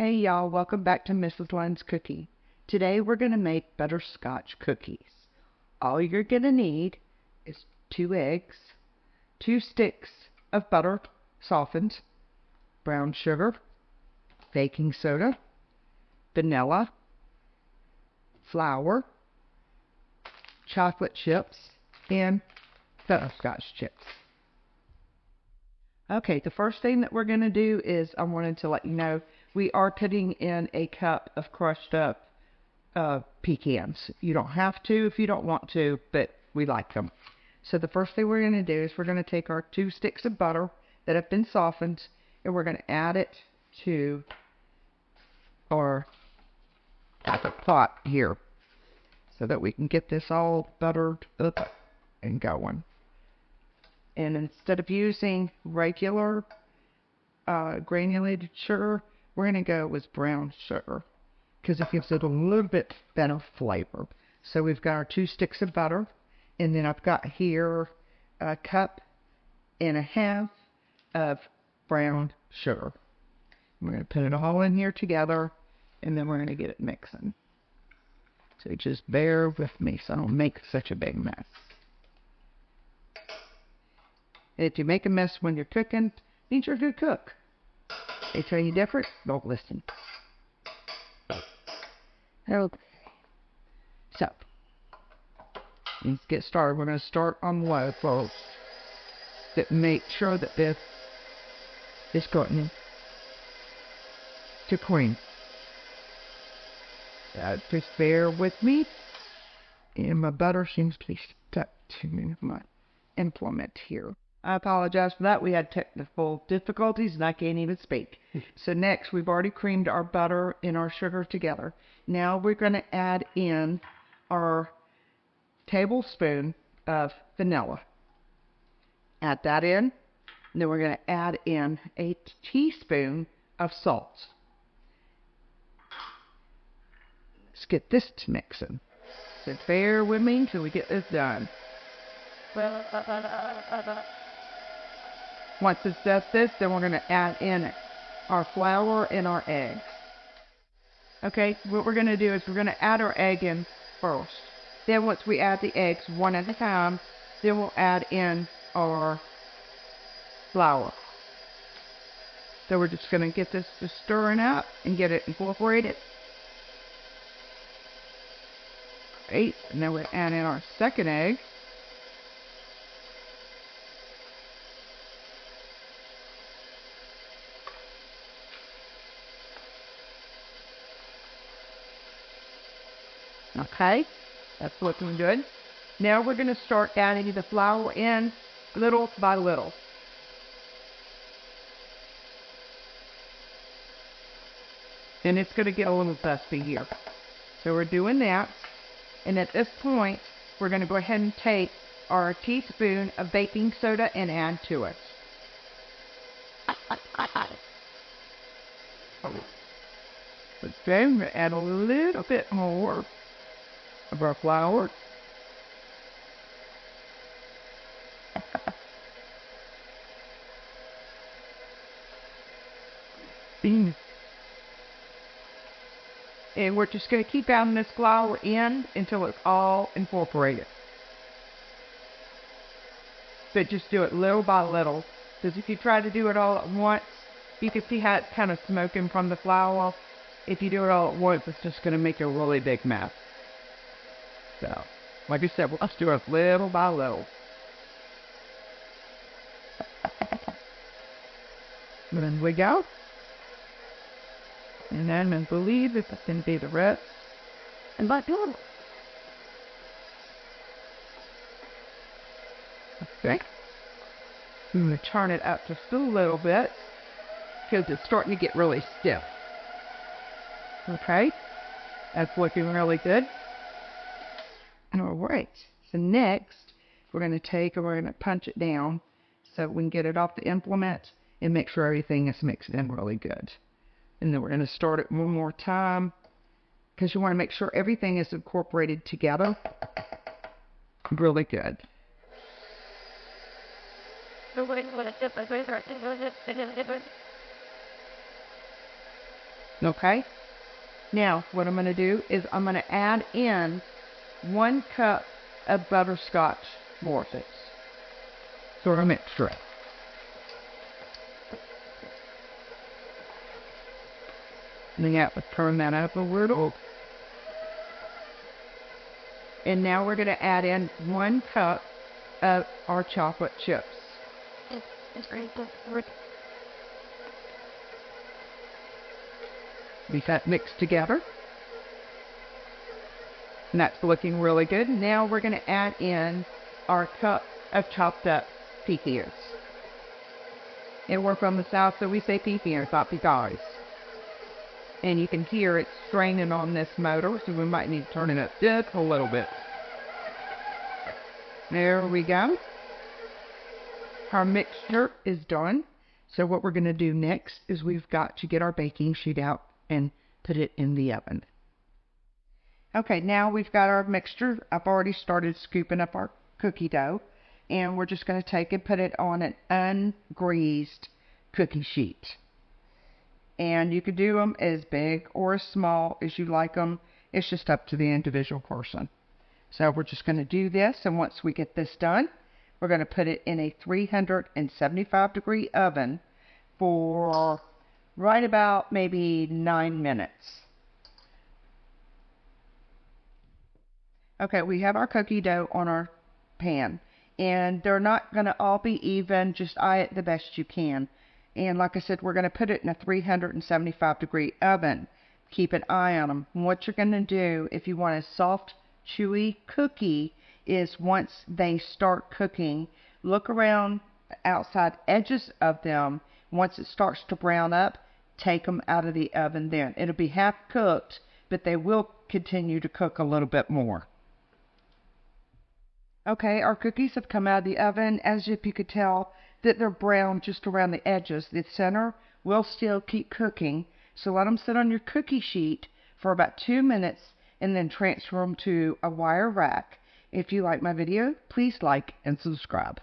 Hey y'all, welcome back to Mrs. Lynn's Cookie. Today we're going to make butterscotch cookies. All you're going to need is 2 eggs, 2 sticks of butter softened, brown sugar, baking soda, vanilla, flour, chocolate chips, and butterscotch chips. Okay, the first thing that we're going to do is I wanted to let you know we are putting in a cup of crushed up pecans. You don't have to if you don't want to, but we like them. So the first thing we're going to do is we're going to take our 2 sticks of butter that have been softened and we're going to add it to our pot here so that we can get this all buttered up and going. And instead of using regular granulated sugar, we're going to go with brown sugar because it gives it a little bit better flavor. So we've got our 2 sticks of butter, and then I've got here a cup and a half of brown sugar. We're going to put it all in here together, and then we're going to get it mixing. So just bear with me so I don't make such a big mess. If you make a mess when you're cooking, means you're a good cook. They tell you different, don't listen. Okay. So, let's get started. We're going to start on low, folks. Make sure that this is going to cream. Just bear with me. And my butter seems to be stuck to my implement here. I apologize for that. We had technical difficulties and I can't even speak. So next, we've already creamed our butter and our sugar together. Now we're going to add in our tablespoon of vanilla. Add that in. And then we're going to add in a teaspoon of salt. Let's get this to mixing. So bear with me until we get this done. Once it does this, then we're going to add in our flour and our eggs. Okay, what we're going to do is we're going to add our egg in first. Then once we add the eggs one at a time, then we'll add in our flour. So we're just going to get this just stirring up and get it incorporated. Great, and then we'll add in our second egg. Okay, that's looking good. Now we're going to start adding the flour in little by little. And it's going to get a little dusty here. So we're doing that. And at this point, we're going to go ahead and take our teaspoon of baking soda and add to it. But then we're going to add a little bit more of our flour. And we're just going to keep adding this flour in until it's all incorporated. But just do it little by little. Because if you try to do it all at once, you can see how it's kind of smoking from the flour. If you do it all at once, it's just going to make a really big mess. So, like I said, let's do it little by little. And then we go. And then I believe this is going to be the rest. And by doing okay. I'm going to turn it up just a little bit because it's starting to get really stiff. Okay. That's looking really good. Alright. So next, we're going to take and we're going to punch it down so we can get it off the implement and make sure everything is mixed in really good. And then we're going to start it one more time because you want to make sure everything is incorporated together really good. Okay? Now, what I'm going to do is I'm going to add in 1 cup of butterscotch morsels. Sort of mixture. And then turn that up a little. And now we're going to add in 1 cup of our chocolate chips. We got mixed together. And that's looking really good. Now we're going to add in our cup of chopped up pecans. And we're from the South, so we say pecans, not pecans. And you can hear it straining on this motor, so we might need to turn it up just a little bit. There we go. Our mixture is done. So what we're going to do next is we've got to get our baking sheet out and put it in the oven. Okay, now we've got our mixture. I've already started scooping up our cookie dough, and we're just going to take and put it on an ungreased cookie sheet. And you could do them as big or as small as you like them. It's just up to the individual person. So we're just going to do this, and once we get this done, we're going to put it in a 375-degree oven for right about maybe 9 minutes. Okay, we have our cookie dough on our pan, and they're not going to all be even. Just eye it the best you can. And like I said, we're going to put it in a 375-degree oven. Keep an eye on them. And what you're going to do if you want a soft, chewy cookie is once they start cooking, look around outside edges of them. Once it starts to brown up, take them out of the oven then. It'll be half cooked, but they will continue to cook a little bit more. Okay, our cookies have come out of the oven. As if you could tell that they're brown just around the edges. The center will still keep cooking, so let them sit on your cookie sheet for about 2 minutes and then transfer them to a wire rack. If you like my video, please like and subscribe.